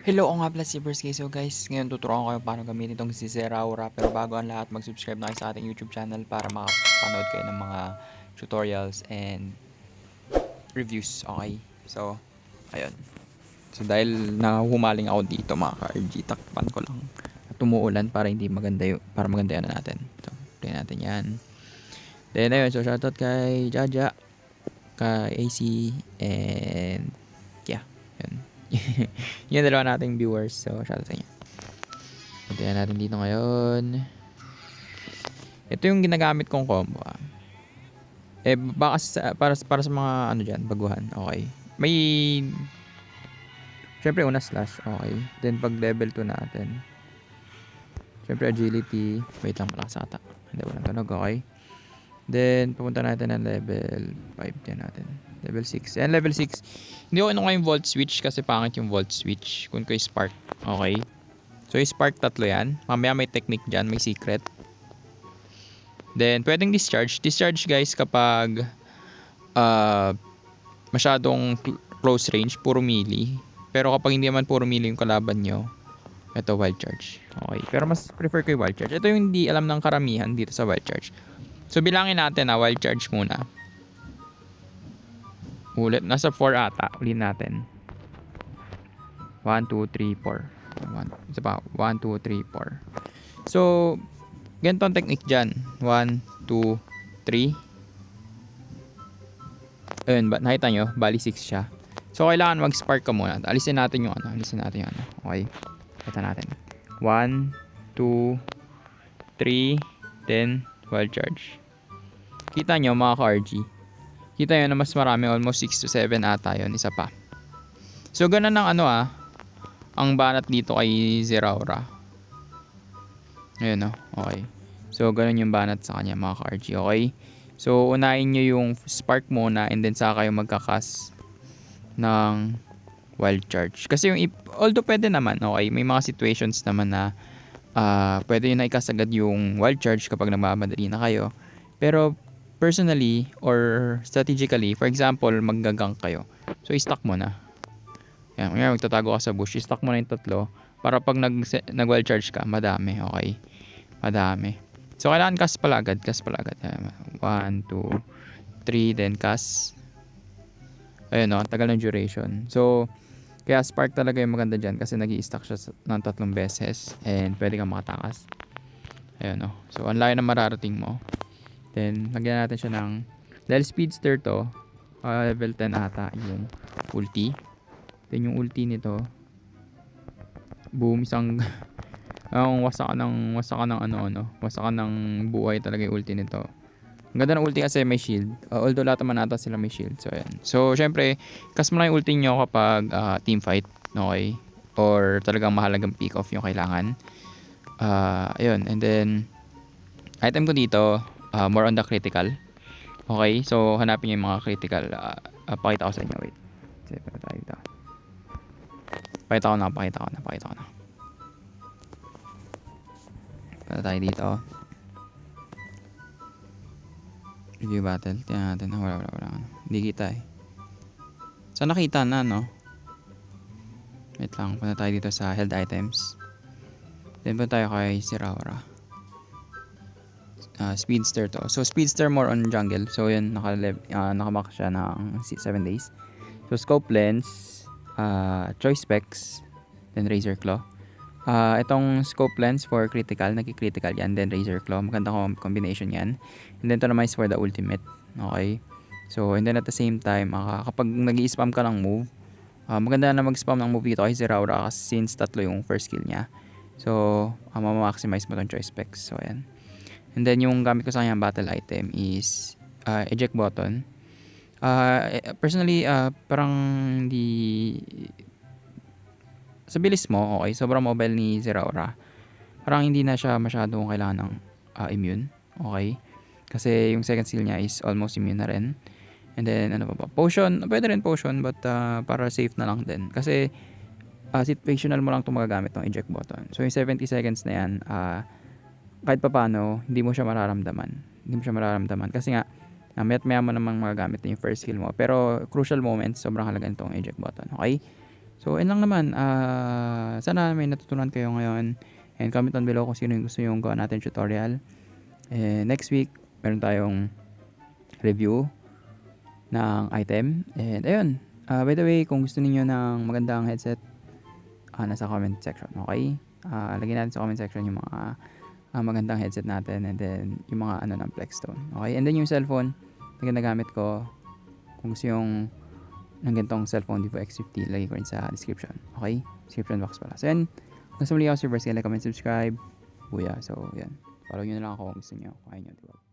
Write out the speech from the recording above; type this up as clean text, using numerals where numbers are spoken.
Hello, ako nga pala si Berskey. So guys, ngayon tuturuan ko kayo paano gamitin itong si Zeraora. Pero bago ang lahat, mag-subscribe na kayo sa ating YouTube channel para makapanood kayo ng mga tutorials and reviews. Okay? So, ayun. So dahil nahumaling ako dito mga ka-RG, takpan ko lang. At umuulan para hindi maganda para maganda yan natin. So, play natin yan. Then ayun, so shoutout kay Jaja, kay AC, and yeah, yun. Yung dalawa nating viewers. So, shoutout sa inyo. Puntayan natin dito ngayon. Ito yung ginagamit kong combo. Baka para sa mga ano dyan, baguhan. Okay. May syempre una slash. Okay. Then pag level 2 natin. Syempre agility. Wait lang, malakas ata. Hindi, walang tunog. Okay. Then pupunta natin ng level 5 yan natin. Level 6. And level 6. Hindi ko yung volt switch kasi pangit yung volt switch. Kung ko yung spark. Okay. So yung spark tatlo yan. Mamaya may technique dyan. May secret. Then pwedeng discharge. Discharge guys kapag masyadong close range. Puro melee. Pero kapag hindi naman puro melee yung kalaban nyo, ito wild charge. Okay. Pero mas prefer ko yung wild charge. Ito yung hindi alam ng karamihan dito sa wild charge. So bilangin natin wild charge muna. Ulit, nasa 4 ata. Ulit natin. 1, 2, 3, 4. Isa pa. 1, 2, 3, 4. So, ganito ang technique dyan. 1, 2, 3. Ayun, nakita nyo? Bali 6 siya. So, kailangan mag-spark ka muna. Alisin natin yung ano. Okay. Kita natin. 1, 2, 3, then wild charge. Kita nyo mga ka-RG. Kita nyo na mas marami, almost 6 to 7 ata yun. Isa pa. So ganun ang ang banat dito kay Zeraora. Ayun okay. So ganun yung banat sa kanya mga ka-RG. Okay. So unahin nyo yung spark muna and then saka kayo magkakas ng wild charge. Kasi yung although pwede naman, okay, may mga situations naman na pwede yun na ikasagad yung wild charge kapag nagmamadali na kayo. Pero personally or strategically, for example, maggagang kayo. So i-stack mo na. Yan, magtatago ka sa bush, i-stack mo na yung tatlo para pag nag-wild charge ka, madami, okay? Madami. So kailangan cast pala agad. 1, 2, 3, then cast. Ayun tagal ng duration. So kaya spark talaga yung maganda dyan kasi nag-i-stack siya ng 3 beses and pwede kang makatakas. Ayun So ang layo na mararating mo. Then lagyan natin siya ng, dahil speedster to, level 10 ata yung ulti. Then yung ulti nito, boom, isang wasak ka ng buhay talaga yung ulti nito. Ang ganda ng ulti kasi may shield. Although lahat naman ata sila may shield. So ayan. So syempre, cast mo lang yung ulti nyo kapag team fight, okay? Or talagang mahalagang pick off yung kailangan. Ayun, and then item ko dito, more on the critical. Okay, so hanapin nyo yung mga critical. Pakita ko sa inyo. Wait. Pakita ko na. Punta tayo dito. Review battle. Tingnan natin. Wala. Hindi kita So nakita na Wait lang. Punta tayo dito sa held items. Then punta tayo kay Zeraora. Speedster to. So speedster more on jungle. So yun nakamak siya ng 7 days. So scope lens, choice specs, then razor claw. Itong scope lens for critical, nagki-critical yan, then razor claw. Maganda combination yan. And then to naman is for the ultimate. Okay. So and then at the same time, kapag nag-i-spam ka ng move, maganda na mag-spam ng move dito kay Zeraora kasi since tatlo yung first skill niya. So ma-maximize mo tong choice specs. So ayan. And then yung gamit ko sa kanya battle item is eject button. Personally, parang di sa bilis mo, okay, sobrang mobile ni Zeraora. Parang hindi na siya masyadong kailangan ng immune, okay? Kasi yung second skill niya is almost immune na rin. And then ano pa ba? Potion, pwede rin potion but para safe na lang din. Kasi situational mo lang 'tong magagamit ng eject button. So yung 70 seconds na yan, kahit pa paano, hindi mo siya mararamdaman. Kasi nga, mayat maya mo namang magagamit yung first skill mo. Pero, crucial moments, sobrang halaga nitong eject button. Okay? So, yun lang naman. Sana may natutunan kayo ngayon. And comment down below kung sino yung gusto yung gawa natin tutorial. And next week, meron tayong review ng item. And ayun. By the way, kung gusto niyo ng magandang headset, nasa comment section. Okay? Lagyan natin sa comment section yung mga magandang headset natin. And then, yung mga ng Plexstone. Okay? And then yung cellphone na ginagamit ko, kung gusto yung ng ganitong cellphone Vivo X50, lagay ko rin sa description. Okay? Description box pala. So, yan. Kung sa muli ako, like, comment, subscribe. Booyah. So, yan. Follow nyo na lang ako kung gusto nyo. Kung ayaw nyo, diba?